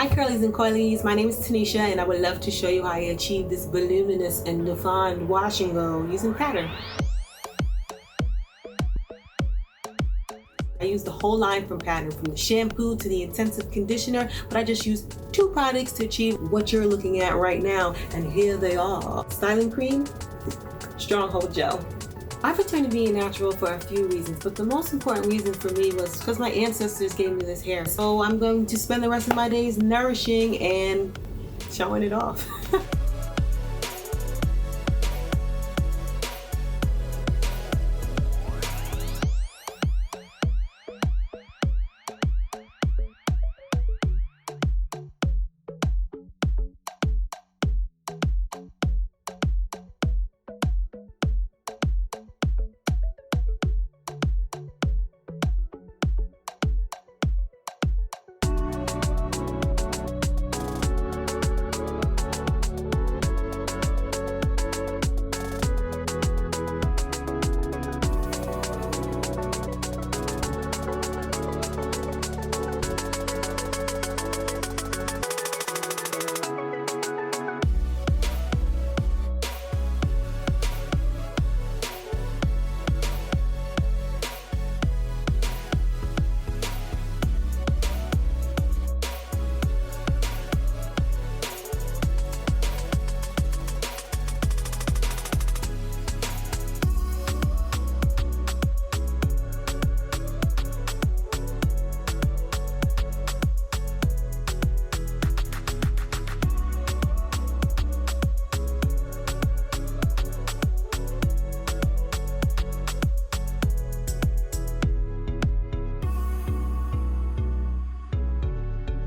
Hi curlies and coilies, my name is Tenisha and I would love to show you how I achieve this voluminous and defined wash and go using pattern. I use the whole line from Pattern, from the shampoo to the intensive conditioner, but I just used 2 products to achieve what you're looking at right now, and here they are. Styling cream, stronghold gel. I've returned to being natural for a few reasons, but the most important reason for me was because my ancestors gave me this hair. So I'm going to spend the rest of my days nourishing and showing it off.